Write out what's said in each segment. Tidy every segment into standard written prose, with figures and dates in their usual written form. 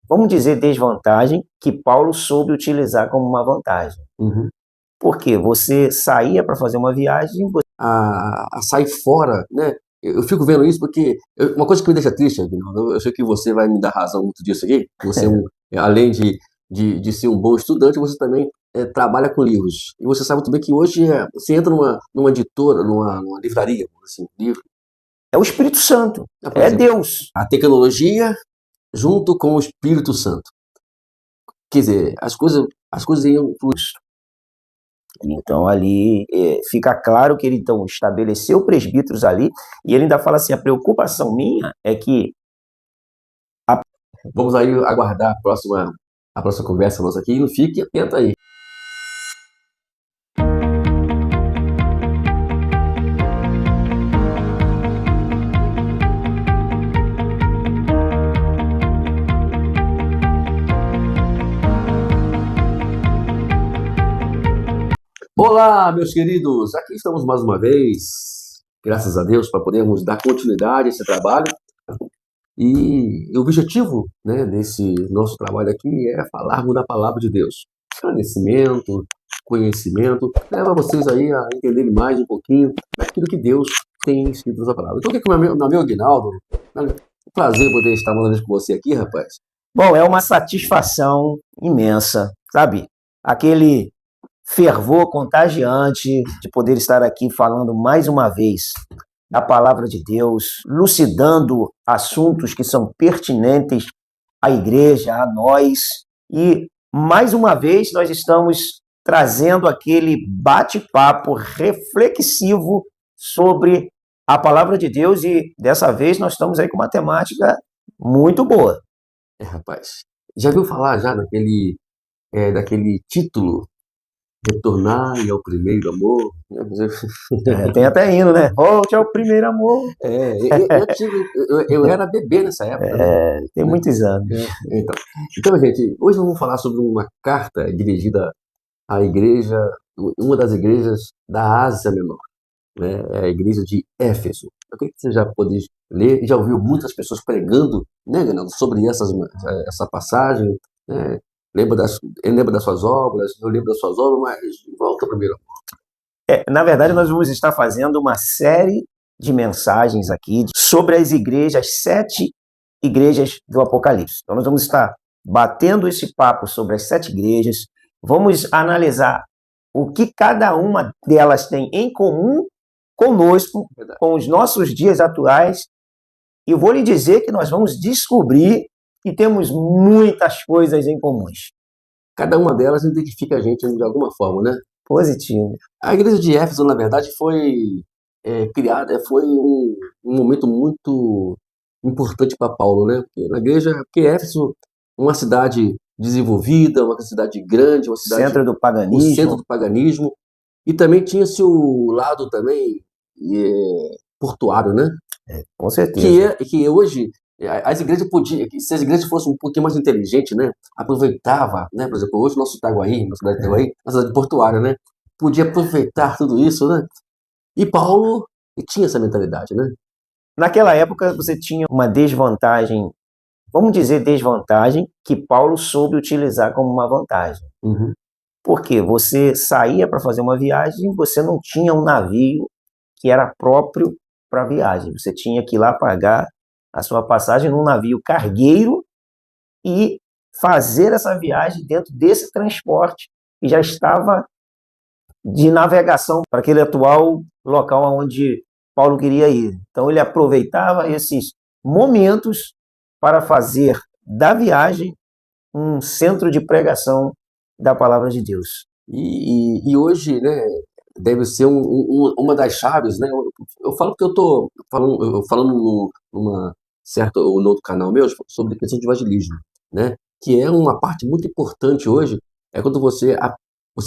vamos dizer, desvantagem que Paulo soube utilizar como uma vantagem. Uhum. Porque você saía para fazer uma viagem, A sair fora, né? Eu fico vendo isso porque uma coisa que me deixa triste, Aguinaldo, eu sei que você vai me dar razão muito disso aqui, que você, além de ser um bom estudante, você também trabalha com livros. E você sabe muito bem que hoje você entra numa editora, numa livraria, assim, livro. é o Espírito Santo, Por é exemplo, Deus. a tecnologia junto com o Espírito Santo. Quer dizer, as coisas iam fluir. Então ali fica claro que ele então estabeleceu presbíteros ali, e ele ainda fala assim, a preocupação minha é que Vamos aí aguardar a próxima conversa nossa aqui e não fique atento aí. Olá, meus queridos! Aqui estamos mais uma vez, graças a Deus, para podermos dar continuidade a esse trabalho. E o objetivo, né, desse nosso trabalho aqui é falarmos da palavra de Deus. Esclarecimento, conhecimento, leva vocês aí a entenderem mais um pouquinho daquilo que Deus tem escrito na palavra. Então, aqui com meu amigo Aguinaldo, prazer poder estar mais uma vez com você aqui, rapaz. bom, é uma satisfação imensa, sabe? Aquele fervor contagiante de poder estar aqui falando mais uma vez da palavra de Deus, lucidando assuntos que são pertinentes à igreja, a nós. E, mais uma vez, nós estamos trazendo aquele bate-papo reflexivo sobre a palavra de Deus e, dessa vez, nós estamos aí com uma temática muito boa. Rapaz, já viu falar já daquele título, Retornar ao Primeiro Amor? Tem até hino, né? Volte ao primeiro amor. Eu era bebê nessa época, né? Tem muitos anos. Então, gente, hoje nós vamos falar sobre uma carta dirigida à igreja, uma das igrejas da Ásia Menor, né? É a igreja de Éfeso. Eu queria que você já pudesse ler, e já ouviu muitas pessoas pregando, né, Renato, sobre essa passagem, né? Eu lembro das suas obras, eu lembro das suas obras, mas volta primeiro. Na verdade, nós vamos estar fazendo uma série de mensagens aqui sobre as igrejas, as 7 igrejas do Apocalipse. Então, nós vamos estar batendo esse papo sobre as 7 igrejas, vamos analisar o que cada uma delas tem em comum conosco, com os nossos dias atuais, e vou lhe dizer que nós vamos descobrir que temos muitas coisas em comuns. Cada uma delas identifica a gente de alguma forma, né? Positivo. A igreja de Éfeso, na verdade, foi criada, foi um momento muito importante para Paulo, né? Porque Éfeso, uma cidade desenvolvida, uma cidade grande, uma cidade centro do paganismo. O centro do paganismo, e também tinha-se o lado também portuário, né? Com certeza. Que hoje as igrejas podiam, se as igrejas fossem um pouquinho mais inteligentes, né? Aproveitava, né? Por exemplo, hoje nosso Itaguaí, nossa cidade de Itaguaí, uma cidade portuária, né? Podia aproveitar tudo isso, né? E Paulo tinha essa mentalidade, né? Naquela época você tinha uma desvantagem, vamos dizer desvantagem, que Paulo soube utilizar como uma vantagem. Uhum. Porque você saía para fazer uma viagem, você não tinha um navio que era próprio para a viagem. Você tinha que ir lá pagar a sua passagem num navio cargueiro e fazer essa viagem dentro desse transporte que já estava de navegação para aquele atual local onde Paulo queria ir. Então ele aproveitava esses momentos para fazer da viagem um centro de pregação da palavra de Deus. E hoje, né, deve ser uma das chaves, né? Eu falo que eu estou falando numa certa ou no outro canal meu sobre a questão de evangelismo, né? Que é uma parte muito importante hoje, é quando você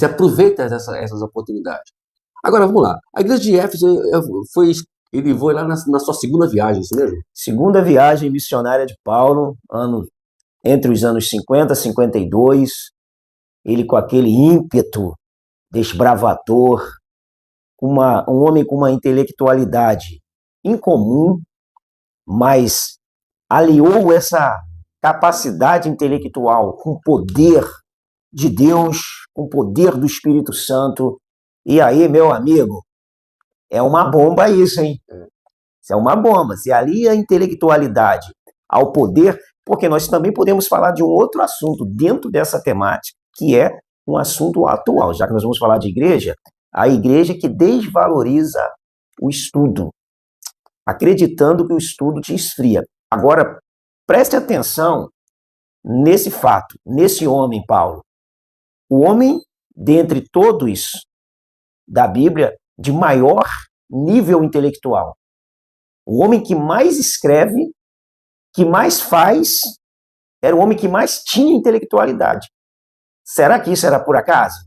aproveita essas oportunidades. Agora, vamos lá. A igreja de Éfeso ele foi lá na sua segunda viagem, isso mesmo? Segunda viagem missionária de Paulo, entre os anos 50 e 52, ele com aquele ímpeto desbravador, um homem com uma intelectualidade incomum, mas aliou essa capacidade intelectual, com poder de Deus, com poder do Espírito Santo. E aí, meu amigo, é uma bomba isso, hein? Isso é uma bomba. Se alia a intelectualidade ao poder, porque nós também podemos falar de um outro assunto dentro dessa temática, que é um assunto atual. Já que nós vamos falar de igreja, a igreja que desvaloriza o estudo, acreditando que o estudo te esfria. Agora, preste atenção nesse fato, nesse homem, Paulo. O homem, dentre todos da Bíblia, de maior nível intelectual. O homem que mais escreve, que mais faz, era o homem que mais tinha intelectualidade. Será que isso era por acaso?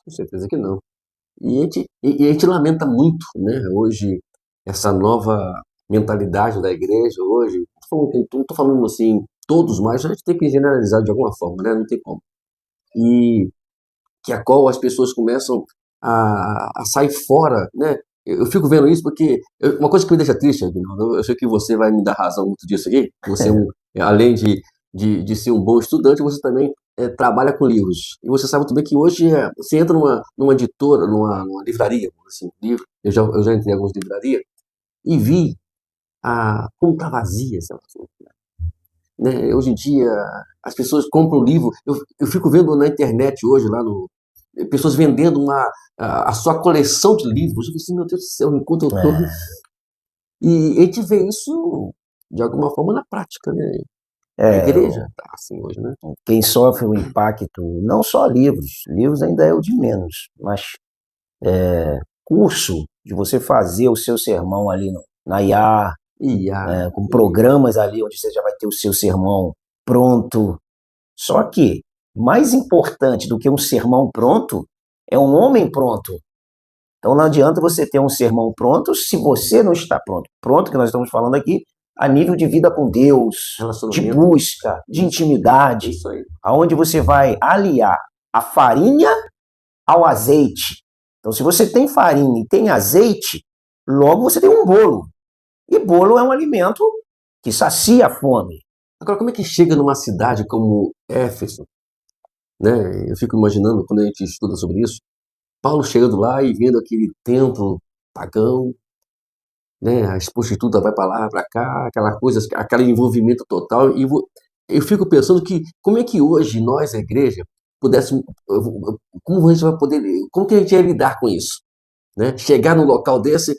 Com certeza que não. E a gente lamenta muito, né, hoje, essa nova mentalidade da igreja, hoje, não estou falando assim, todos, mas a gente tem que generalizar de alguma forma, né, não tem como. E que a qual as pessoas começam a sair fora, né? Eu fico vendo isso porque uma coisa que me deixa triste, Aguinaldo, eu sei que você vai me dar razão muito disso aqui, você, além de ser um bom estudante, você também trabalha com livros. E você sabe muito bem que hoje você entra numa editora, numa livraria, assim, livro, eu já entrei em algumas livrarias, e vi como está vazia essa né? Hoje em dia, as pessoas compram livro. Eu fico vendo na internet hoje, pessoas vendendo a sua coleção de livros. Eu falei assim, meu Deus do céu, enquanto eu tô. E a gente vê isso, de alguma forma, na prática, né? A igreja tá assim hoje, né? Quem sofre o impacto, não só livros ainda é o de menos, mas curso de você fazer o seu sermão ali na IA, com programas ali onde você já vai ter o seu sermão pronto. Só que, mais importante do que um sermão pronto, é um homem pronto. Então não adianta você ter um sermão pronto se você não está pronto. Pronto, que nós estamos falando aqui, a nível de vida com Deus, de busca, de intimidade, aonde você vai aliar a farinha ao azeite. Então, se você tem farinha e tem azeite, logo você tem um bolo. E bolo é um alimento que sacia a fome. Agora, como é que chega numa cidade como Éfeso? Né? Eu fico imaginando, quando a gente estuda sobre isso, Paulo chegando lá e vendo aquele templo pagão, né? As prostitutas vai para lá, para cá, aquela coisa, aquele envolvimento total. E eu fico pensando que como é que hoje nós, a igreja, pudéssemos, como a gente vai poder, como que a gente ia lidar com isso, né? Chegar num local desse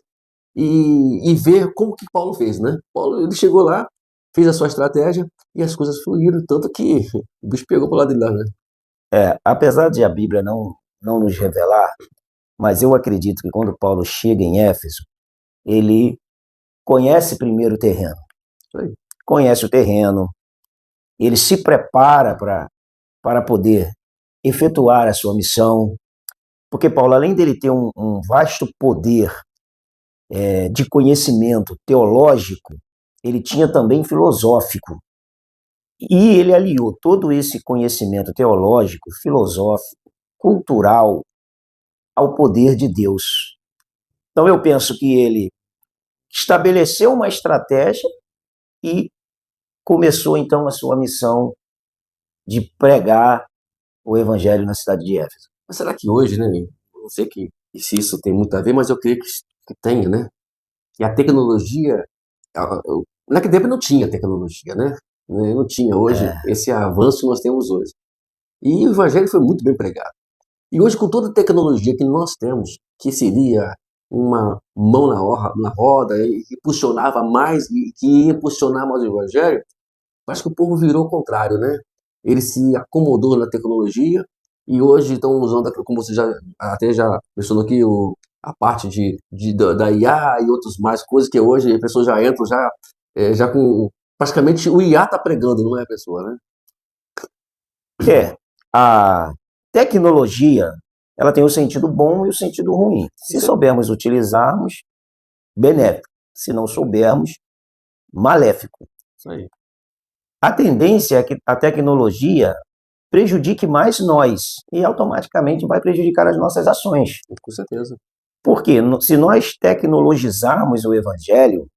e ver como que Paulo fez, né? Paulo, ele chegou lá, fez a sua estratégia e as coisas fluíram, tanto que o bicho pegou pro lado de lá, né? Apesar de a Bíblia não nos revelar, mas eu acredito que quando Paulo chega em Éfeso, ele conhece primeiro o terreno. Conhece o terreno, ele se prepara para poder efetuar a sua missão, porque Paulo, além dele ter um vasto poder de conhecimento teológico, ele tinha também filosófico. E ele aliou todo esse conhecimento teológico, filosófico, cultural, ao poder de Deus. Então eu penso que ele estabeleceu uma estratégia e começou então a sua missão de pregar o evangelho na cidade de Éfeso. Mas será que hoje, né, não sei se isso tem muito a ver, mas eu creio que tenha, né? E a tecnologia, naquele tempo não tinha tecnologia, né? Não tinha hoje esse avanço que nós temos hoje. E o evangelho foi muito bem pregado. E hoje, com toda a tecnologia que nós temos, que seria uma mão na roda, e que impulsionava mais, e que ia impulsionar mais o evangelho, parece que o povo virou o contrário, né? Ele se acomodou na tecnologia e hoje estão usando, como você já mencionou aqui, a parte da IA e outras mais coisas que hoje a pessoa já entra já com... Praticamente o IA está pregando, não é a pessoa, né? A tecnologia, ela tem o sentido bom e o sentido ruim. Se soubermos utilizarmos, benéfico. Se não soubermos, maléfico. Isso aí. A tendência é que a tecnologia prejudique mais nós e automaticamente vai prejudicar as nossas ações. Com certeza. Porque se nós tecnologizarmos o evangelho,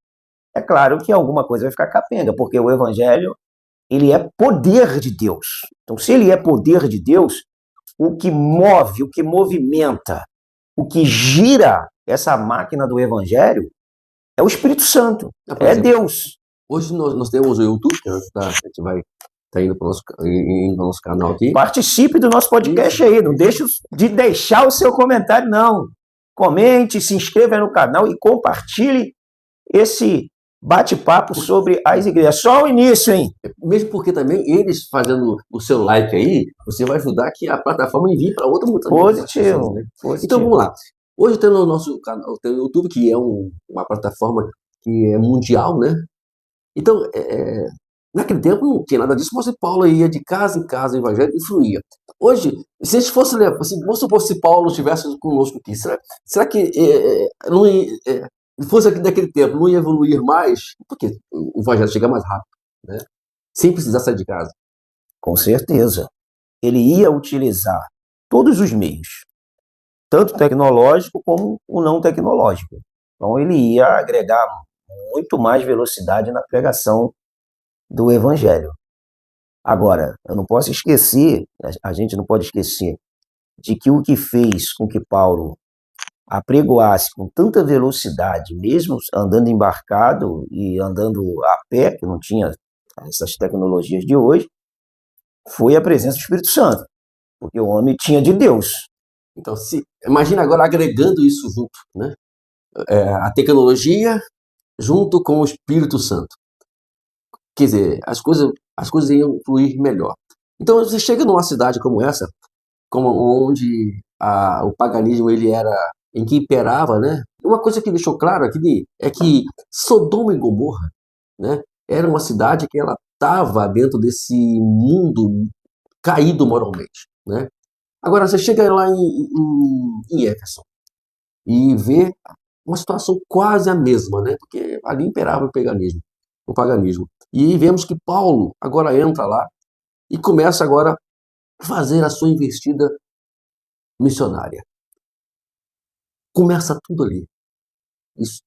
é claro que alguma coisa vai ficar capenga, porque o evangelho, ele é poder de Deus. Então, se ele é poder de Deus, o que move, o que movimenta, o que gira essa máquina do evangelho é o Espírito Santo, é Deus. Hoje nós temos o YouTube, a gente vai indo para o nosso canal aqui. Participe do nosso podcast aí, não deixe de deixar o seu comentário, não. Comente, se inscreva no canal e compartilhe esse bate-papo sobre as igrejas. Só o início, hein? Mesmo porque também eles fazendo o seu like aí, você vai ajudar que a plataforma envie para outra muita Positivo, né? positivo. Então vamos lá. Hoje tem no nosso canal, tem o YouTube, que é uma plataforma que é mundial, né? Então, naquele tempo não tinha nada disso, mas o Paulo ia de casa em casa, o evangelho, e fluía. Hoje, se a gente fosse levar, vamos supor se Paulo estivesse conosco aqui, será que não ia, fosse aqui daquele tempo, não ia evoluir mais? Porque o evangelho chega mais rápido, né? Sem precisar sair de casa. Com certeza. Ele ia utilizar todos os meios, tanto tecnológico como o não tecnológico. Então, ele ia agregar muito mais velocidade na pregação do evangelho. Agora, eu não posso esquecer, a gente não pode esquecer, de que o que fez com que Paulo apregoasse com tanta velocidade, mesmo andando embarcado e andando a pé, que não tinha essas tecnologias de hoje, foi a presença do Espírito Santo, porque o homem tinha de Deus. Então, imagina agora agregando isso junto, né? A tecnologia junto com o Espírito Santo. Quer dizer, as coisas iam fluir melhor. Então, você chega numa cidade como essa, onde o paganismo em que imperava, né? Uma coisa que deixou claro aqui é que Sodoma e Gomorra, né, era uma cidade que ela estava dentro desse mundo caído moralmente, né? Agora, você chega lá em Éfeso e vê uma situação quase a mesma, né? Porque ali imperava o paganismo. E vemos que Paulo agora entra lá e começa agora a fazer a sua investida missionária. Começa tudo ali. Isso.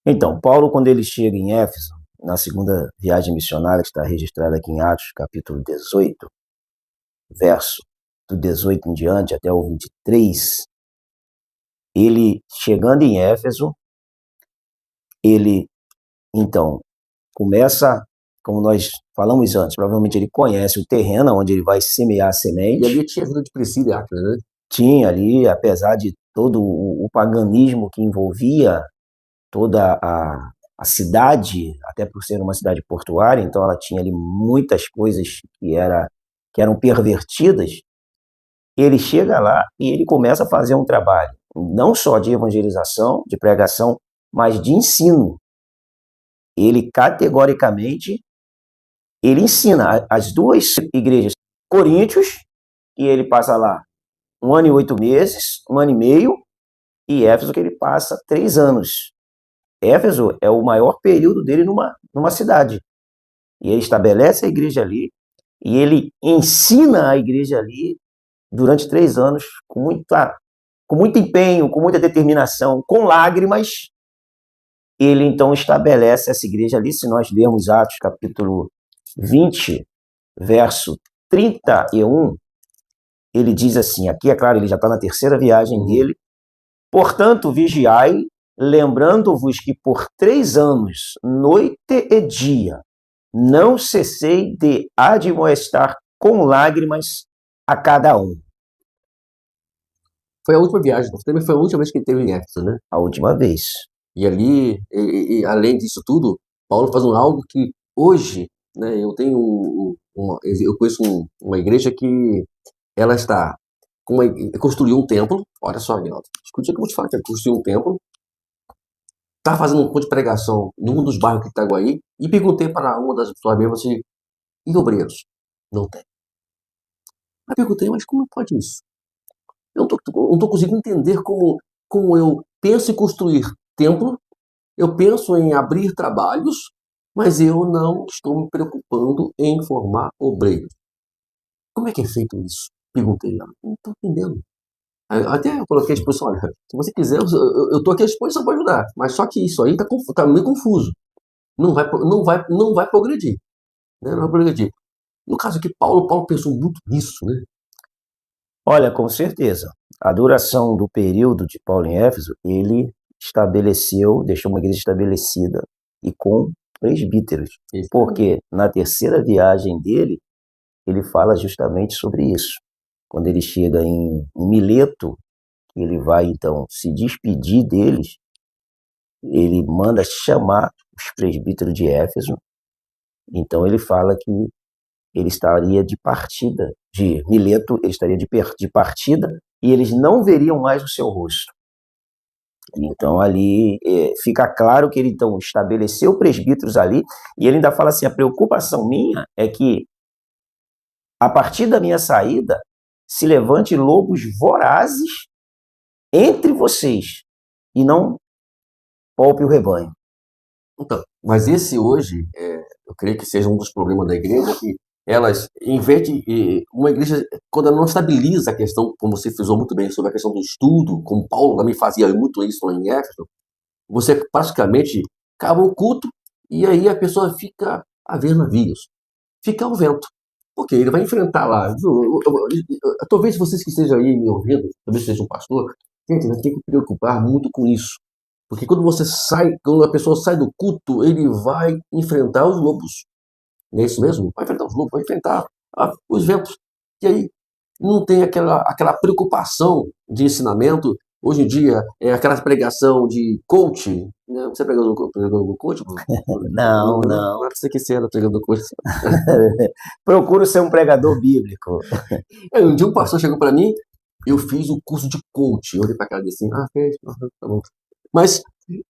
Então, Paulo, quando ele chega em Éfeso, na segunda viagem missionária, que está registrada aqui em Atos, capítulo 18, verso do 18 em diante até o 23, ele, chegando em Éfeso, ele, então, começa, como nós falamos antes, provavelmente ele conhece o terreno onde ele vai semear a semente. E ali tinha a vida de Priscila e Áquila, né? Tinha ali, apesar de todo o paganismo que envolvia toda a cidade, até por ser uma cidade portuária, então ela tinha ali muitas coisas que eram pervertidas. Ele chega lá e ele começa a fazer um trabalho, não só de evangelização, de pregação, mas de ensino. Ele categoricamente, ele ensina as duas igrejas, Coríntios, e ele passa lá 1 ano e 8 meses, 1 ano e meio, e Éfeso que ele passa 3 anos. Éfeso é o maior período dele numa cidade. E ele estabelece a igreja ali, e ele ensina a igreja ali durante 3 anos com muito empenho, com muita determinação, com lágrimas. Ele então estabelece essa igreja ali, se nós lermos Atos capítulo 20, verso 31, ele diz assim, aqui é claro, ele já está na terceira viagem dele, portanto, vigiai, lembrando-vos que por 3 anos, noite e dia, não cessei de admoestar com lágrimas a cada um. Foi a última viagem, também foi a última vez que ele teve em Éfeso, né? A última vez. E ali, além disso tudo, Paulo faz algo que hoje, né, eu conheço uma igreja que ela está construiu um templo, olha só, Aguinaldo, escute o que eu vou te falar, que construiu um templo, está fazendo um ponto de pregação num dos bairros de Itaguaí, e perguntei para uma das pessoas mesmo assim, e obreiros? Não tem. Aí perguntei, mas como pode isso? Eu não estou conseguindo entender como eu penso em construir templo, eu penso em abrir trabalhos, mas eu não estou me preocupando em formar obreiros. Como é que é feito isso? Perguntei ela. Não estou entendendo. Até eu coloquei a exposição, olha, se você quiser, eu estou aqui à disposição para ajudar, mas só que isso aí está meio confuso. Não vai progredir. Né? Não é problema de... No caso aqui, Paulo pensou muito nisso, né? Olha, com certeza. A duração do período de Paulo em Éfeso, ele estabeleceu, deixou uma igreja estabelecida e com presbíteros. Porque na terceira viagem dele, ele fala justamente sobre isso. Quando ele chega em Mileto, ele vai então se despedir deles, ele manda chamar os presbíteros de Éfeso. Então ele fala que ele estaria de partida, de Mileto, ele estaria de partida, e eles não veriam mais o seu rosto. Então ali fica claro que ele então estabeleceu presbíteros ali, e ele ainda fala assim, a preocupação minha é que a partir da minha saída se levante lobos vorazes entre vocês e não poupe o rebanho. Então, mas esse hoje, eu creio que seja um dos problemas da igreja, que elas, em vez de uma igreja, quando ela não estabiliza a questão, como você frisou muito bem sobre a questão do estudo, como Paulo também fazia muito isso lá em Éfeso, você praticamente acaba o culto e aí a pessoa fica a ver navios, fica ao vento. Porque ele vai enfrentar lá. Talvez vocês que estejam aí me ouvindo, talvez seja um pastor, gente, nós temos que preocupar muito com isso. Porque quando você sai, quando a pessoa sai do culto, ele vai enfrentar os lobos. Não é isso mesmo? Vai enfrentar os lobos, vai enfrentar os ventos. E aí não tem aquela preocupação de ensinamento. Hoje em dia, é aquela pregação de coach. Né? Você pregou no coach? Não, não. Não é pra você que você era pregador coach. Procuro ser um pregador bíblico. Um dia um pastor chegou para mim, eu fiz o curso de coach. Eu olhei para cara dele assim, fez, tá bom. Mas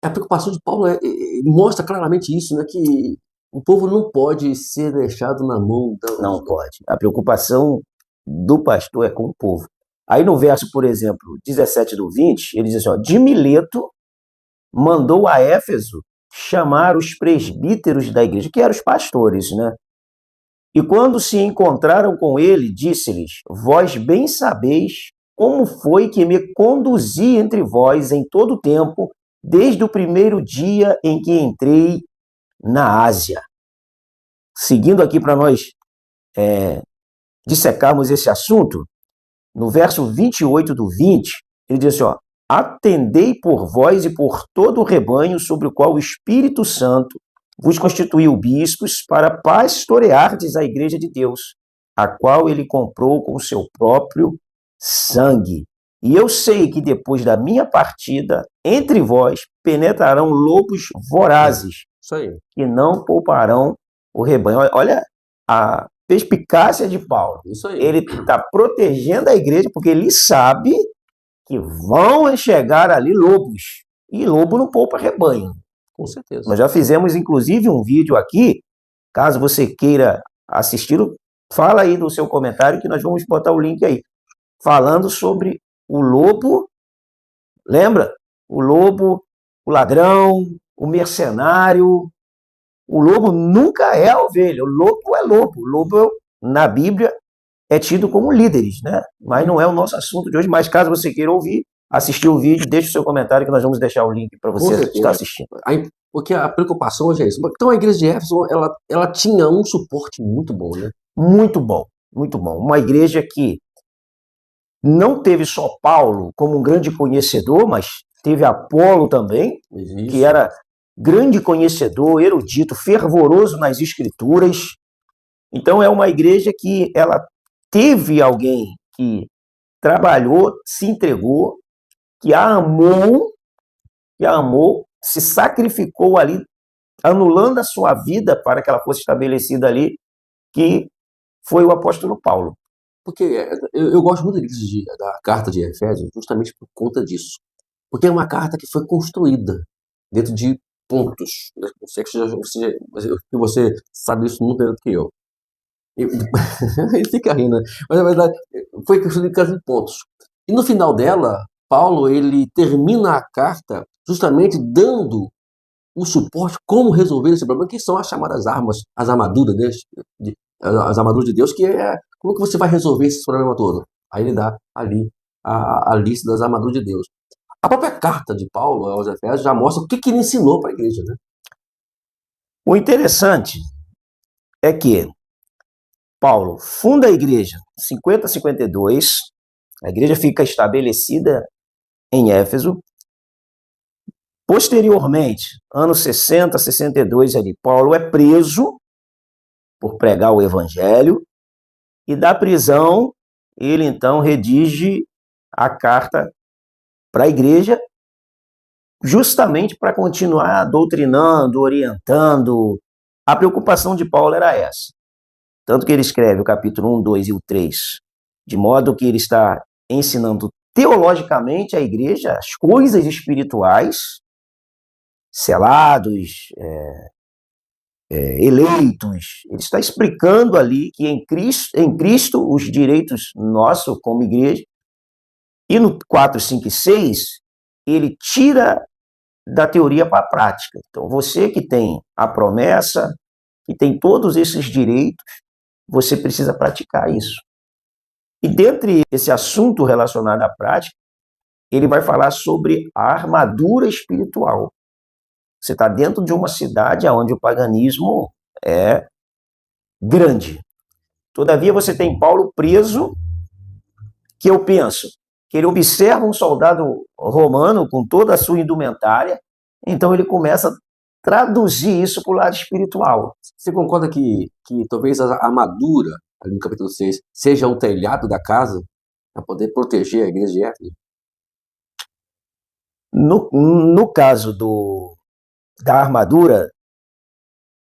a preocupação de Paulo mostra claramente isso, né? Que o povo não pode ser deixado na mão da... Não pode. A preocupação do pastor é com o povo. Aí no verso, por exemplo, 17 do 20, ele diz assim, ó, de Mileto mandou a Éfeso chamar os presbíteros da igreja, que eram os pastores, né? E quando se encontraram com ele, disse-lhes, vós bem sabeis como foi que me conduzi entre vós em todo o tempo, desde o primeiro dia em que entrei na Ásia. Seguindo aqui para nós dissecarmos esse assunto, no verso 28 do 20, ele diz assim, ó, atendei por vós e por todo o rebanho sobre o qual o Espírito Santo vos constituiu bispos para pastoreardes a igreja de Deus, a qual ele comprou com o seu próprio sangue. E eu sei que depois da minha partida, entre vós penetrarão lobos vorazes, que não pouparão o rebanho. Olha a perspicácia de Paulo. Ele está protegendo a igreja porque ele sabe que vão chegar ali lobos. E lobo não poupa rebanho. Com certeza. Nós já fizemos, inclusive, um vídeo aqui. Caso você queira assistir, fala aí no seu comentário que nós vamos botar o link aí. Falando sobre o lobo. Lembra? O lobo, o ladrão, o mercenário. O lobo nunca é a ovelha. O lobo é lobo. O lobo, na Bíblia, é tido como líderes, né? Mas não é o nosso assunto de hoje. Mas caso você queira ouvir, assistir o vídeo, deixe o seu comentário que nós vamos deixar o link para você estar assistindo. Porque a preocupação hoje é isso. Então a igreja de Éfeso, ela tinha um suporte muito bom, né? Muito bom, muito bom. Uma igreja que não teve só Paulo como um grande conhecedor, mas teve Apolo também, que era grande conhecedor, erudito, fervoroso nas escrituras. Então é uma igreja que ela teve alguém que trabalhou, se entregou, que a amou, se sacrificou ali, anulando a sua vida para que ela fosse estabelecida ali, que foi o apóstolo Paulo. Porque eu gosto muito da carta de Efésios justamente por conta disso. Porque é uma carta que foi construída dentro de pontos. Não sei que você sabe isso muito melhor do que eu. Ele fica rindo, né? Mas na verdade foi construída em pontos. E no final dela, Paulo ele termina a carta justamente dando o suporte como resolver esse problema, que são as chamadas armas, as armaduras as armaduras de Deus, que é como que você vai resolver esse problema todo. Aí ele dá ali a lista das armaduras de Deus. A própria carta de Paulo aos Efésios já mostra o que ele ensinou para a igreja, né? O interessante é que Paulo funda a igreja em 50 a 52, a igreja fica estabelecida em Éfeso. Posteriormente, anos 60, 62, ali, Paulo é preso por pregar o evangelho, e da prisão ele então redige a carta para a igreja, justamente para continuar doutrinando, orientando. A preocupação de Paulo era essa. Tanto que ele escreve o capítulo 1, 2 e o 3, de modo que ele está ensinando teologicamente à igreja as coisas espirituais, selados, eleitos. Ele está explicando ali que em Cristo os direitos nossos como igreja. E no 4, 5 e 6, ele tira da teoria para a prática. Então, você que tem a promessa, que tem todos esses direitos, você precisa praticar isso. E dentre esse assunto relacionado à prática, ele vai falar sobre a armadura espiritual. Você está dentro de uma cidade onde o paganismo é grande. Todavia, você tem Paulo preso, que eu penso que ele observa um soldado romano com toda a sua indumentária, então ele começa a traduzir isso para o lado espiritual. Você concorda que talvez a armadura, ali no capítulo 6, seja o telhado da casa para poder proteger a igreja de Éfeso? No caso da armadura,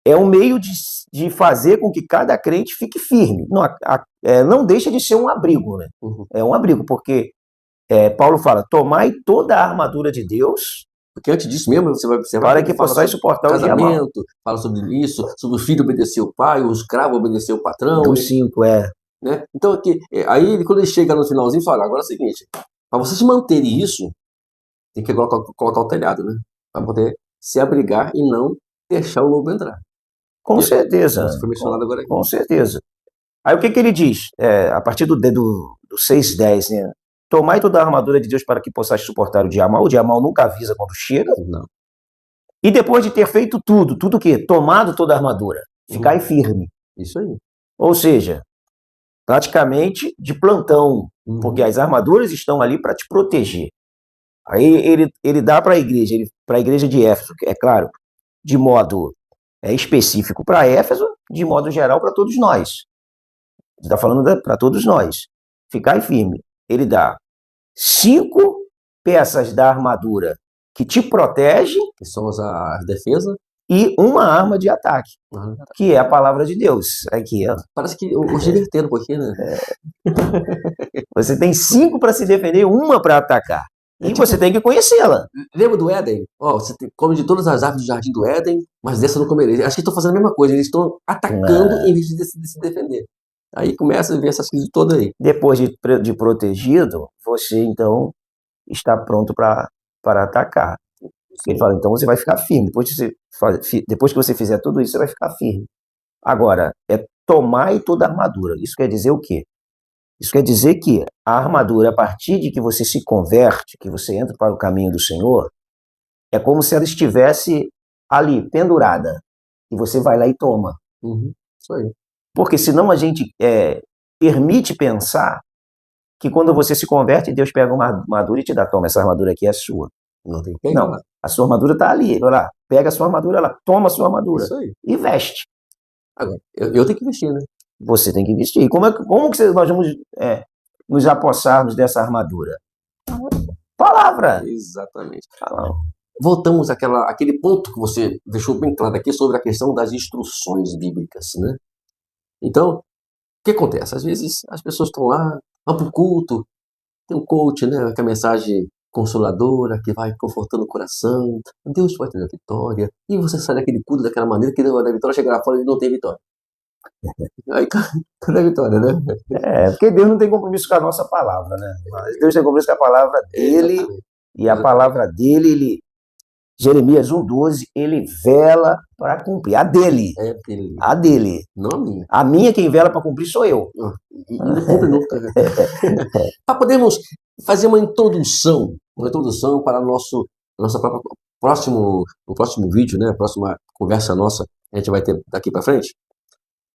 é um meio de fazer com que cada crente fique firme. Não deixa de ser um abrigo, né? Uhum. É um abrigo, porque Paulo fala, tomai toda a armadura de Deus, porque antes disso mesmo, você vai para que possais suportar o dia mau. Casamento, fala sobre isso, sobre o filho obedecer o pai, o escravo obedecer o patrão. Dos 5, né? Então, aí quando ele chega no finalzinho, fala, agora é o seguinte, para vocês manterem isso, tem que colocar o telhado, né? Para poder se abrigar e não deixar o lobo entrar. Com certeza. Isso foi mencionado agora aqui. Com certeza. Aí o que ele diz? A partir do 6:10, né? Tomai toda a armadura de Deus para que possais suportar o dia mau. O dia mau nunca avisa quando chega. Não. E depois de ter feito tudo o quê? Tomado toda a armadura. Ficai firme. Isso aí. Ou seja, praticamente de plantão, porque as armaduras estão ali para te proteger. Aí ele dá para a igreja de Éfeso, é claro, de modo específico para Éfeso, de modo geral para todos nós. Ele está falando para todos nós. Ficai firme. Ele dá 5 peças da armadura que te protege, que são as defesas, e uma arma de ataque, que é a palavra de Deus. Aqui, ó. Parece que eu invertendo um pouquinho, né? Você tem 5 para se defender, uma para atacar. E você tem que conhecê-la. Lembra do Éden? Você come de todas as árvores do jardim do Éden, mas dessa não comerei. Acho que estão fazendo a mesma coisa, eles estão atacando em vez de se defender. Aí começa a ver essas coisas todas aí. Depois de protegido, você então está pronto para atacar. Ele fala, então você vai ficar firme. Depois que você fizer tudo isso, você vai ficar firme. Agora, tomar toda a armadura. Isso quer dizer o quê? Isso quer dizer que a armadura, a partir de que você se converte, que você entra para o caminho do Senhor, é como se ela estivesse ali, pendurada. E você vai lá e toma. Isso aí. Porque senão a gente permite pensar que quando você se converte, Deus pega uma armadura e te dá, toma, essa armadura aqui é sua. Não tem que pegar. Não, a sua armadura está ali. Vai lá, pega a sua armadura, ela toma a sua armadura. Isso aí. E veste. Agora, eu tenho que vestir, né? Você tem que vestir. Como que nós vamos nos apossarmos dessa armadura? Palavra. Exatamente. Voltamos àquele ponto que você deixou bem claro aqui sobre a questão das instruções bíblicas, né? Então, o que acontece? Às vezes as pessoas estão lá, vão para o culto, tem um coach, né? Com a mensagem consoladora que vai confortando o coração, Deus vai ter a vitória, e você sai daquele culto daquela maneira que da vitória chega lá fora e não tem vitória. Aí cadê a vitória, né? Porque Deus não tem compromisso com a nossa palavra, né? Mas Deus tem compromisso com a palavra dele. Exatamente. E a palavra dele, Jeremias 1:12, ele vela para cumprir. A dele. A dele. Não a minha. A minha, quem vela para cumprir sou eu. E não cumpre nunca. Para podermos fazer uma introdução para o nosso próximo vídeo, né? A próxima conversa nossa, a gente vai ter daqui para frente.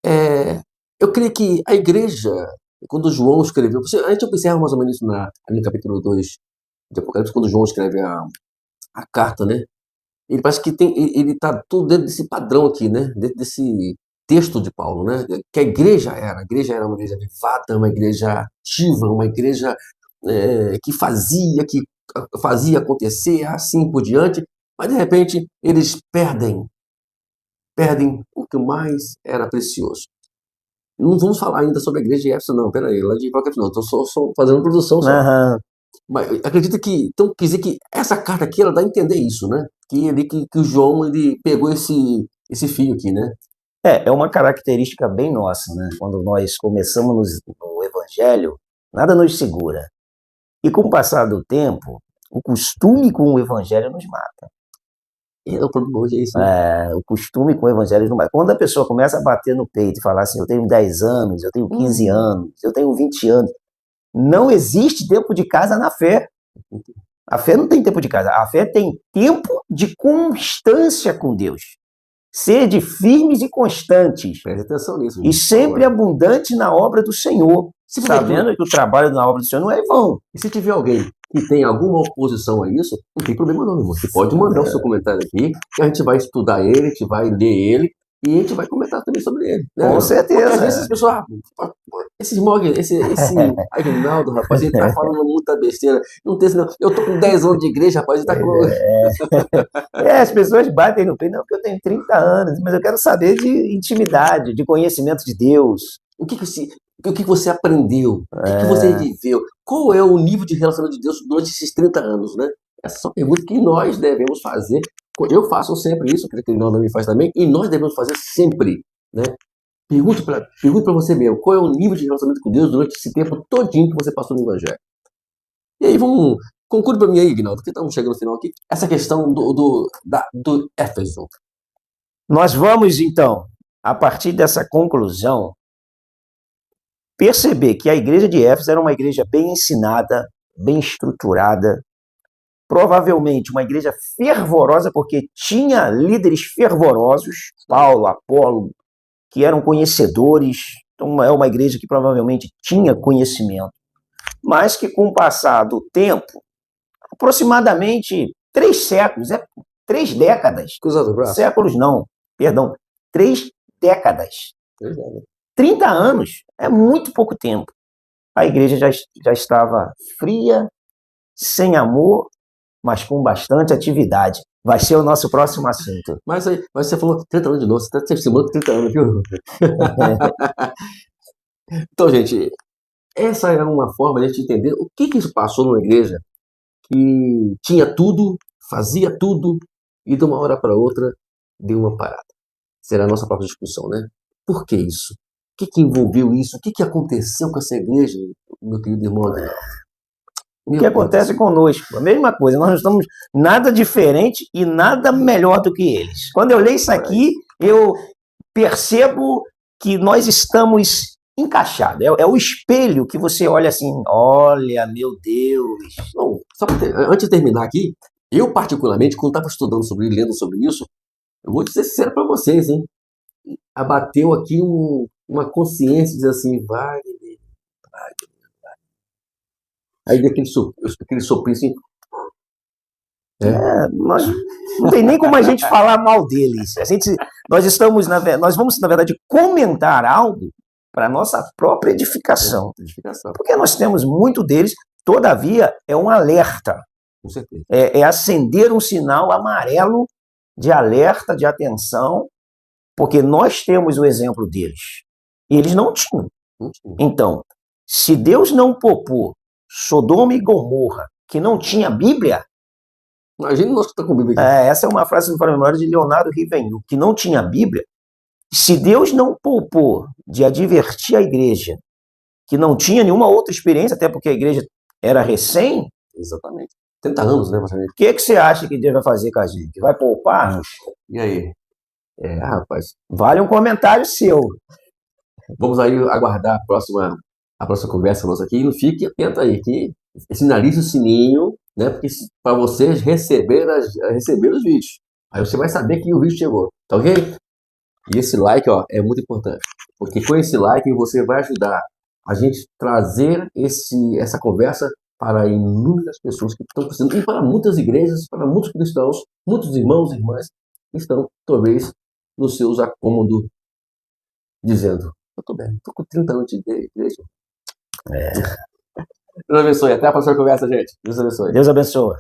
Eu creio que a igreja, quando João escreveu, a gente observa mais ou menos isso ali no capítulo 2 de Apocalipse, quando João escreve a carta, né? Ele parece que ele está tudo dentro desse padrão aqui, né? Dentro desse texto de Paulo, né? Que a igreja era uma igreja avivada, uma igreja ativa, uma igreja que fazia acontecer, assim por diante, mas de repente eles perdem o que mais era precioso. Não vamos falar ainda sobre a igreja de Éfeso, não, peraí, lá de Apocalipse não, estou só fazendo produção só. Aham. Mas acredita que, então, quer dizer que essa carta aqui, ela dá a entender isso, né? Que o João, ele pegou esse fio aqui, né? É uma característica bem nossa, né? Quando nós começamos no Evangelho, nada nos segura. E com o passar do tempo, o costume com o Evangelho nos mata. O problema hoje é isso, né? O costume com o Evangelho nos mata. Quando a pessoa começa a bater no peito e falar assim, eu tenho 10 anos, eu tenho 15 anos, eu tenho 20 anos, não existe tempo de casa na fé. A fé não tem tempo de casa, a fé tem tempo de constância com Deus. Sede firmes e constantes. Preste atenção nisso. E sempre abundante na obra do Senhor. Sabendo que o trabalho na obra do Senhor não é vão. E se tiver alguém que tem alguma oposição a isso, não tem problema não, irmão. Você pode mandar o seu comentário aqui, que a gente vai estudar ele, a gente vai ler ele, e a gente vai comentar também sobre ele. Né? Com certeza. Porque às vezes as pessoas, esse Aguinaldo, rapaz, ele tá falando muita besteira. Não tem, não. Eu tô com 10 anos de igreja, rapaz, ele tá com... As pessoas batem no peito, não, porque eu tenho 30 anos, mas eu quero saber de intimidade, de conhecimento de Deus. O que você aprendeu? O que você viveu? Qual é o nível de relacionamento de Deus durante esses 30 anos, né? Essa é uma pergunta que nós devemos fazer. Eu faço sempre isso, acredito que ele não me faz também, e nós devemos fazer sempre, né? Pergunte para você mesmo, qual é o nível de relacionamento com Deus durante esse tempo todinho que você passou no Evangelho? E aí, conclui para mim aí, Ignaldo, que estamos chegando no final aqui, essa questão do Éfeso. Nós vamos, então, a partir dessa conclusão, perceber que a igreja de Éfeso era uma igreja bem ensinada, bem estruturada, provavelmente uma igreja fervorosa, porque tinha líderes fervorosos, Paulo, Apolo, que eram conhecedores. Então é uma igreja que provavelmente tinha conhecimento, mas que com o passar do tempo, aproximadamente 3 séculos, 3 décadas, séculos não, perdão, 3 décadas, 30 anos, é muito pouco tempo. A igreja já estava fria, sem amor, mas com bastante atividade. Vai ser o nosso próximo assunto. Mas você falou 30 anos de novo, você está estimando 30 anos, viu? Então, gente, essa é uma forma de a gente entender o que isso passou numa igreja que tinha tudo, fazia tudo, e de uma hora para outra deu uma parada. Será a nossa própria discussão, né? Por que isso? O que envolveu isso? O que aconteceu com essa igreja, meu querido irmão? O que acontece conosco? A mesma coisa, nós não estamos nada diferente e nada melhor do que eles. Quando eu leio isso aqui, eu percebo que nós estamos encaixados. É o espelho que você olha assim, olha, meu Deus. Bom, antes de terminar aqui, eu particularmente, quando estava estudando sobre lendo sobre isso, eu vou dizer sincero para vocês, hein? Abateu aqui uma consciência, dizer assim, vai. Aí deu aquele soprinho assim. Nós não tem nem como a gente falar mal deles. Nós vamos, na verdade, comentar algo para a nossa própria edificação. Porque nós temos muito deles, todavia, é um alerta. Com certeza. É acender um sinal amarelo de alerta, de atenção, porque nós temos o exemplo deles. E eles não tinham. Então, se Deus não poupou Sodoma e Gomorra, que não tinha Bíblia... Imagina nós que estamos com Bíblia aqui. Essa é uma frase no memória de Leonardo Rivenhoux, que não tinha Bíblia. Se Deus não poupou de advertir a igreja, que não tinha nenhuma outra experiência, até porque a igreja era recém... Exatamente. 30 anos, né? O que você acha que Deus vai fazer com a gente? Vai poupar? E aí? Rapaz. Vale um comentário seu. Vamos aí aguardar a próxima conversa nossa aqui. E não fique atento aí, que sinalize o sininho, né? Porque para vocês receber os vídeos. Aí você vai saber que o vídeo chegou. Tá ok? E esse like, ó, é muito importante. Porque com esse like você vai ajudar a gente trazer essa conversa para inúmeras pessoas que estão precisando, e para muitas igrejas, para muitos cristãos, muitos irmãos e irmãs que estão, talvez, nos seus acômodos, dizendo: eu estou bem, estou com 30 anos de igreja. É. Deus abençoe. Até a próxima conversa, gente. Deus abençoe. Deus abençoe.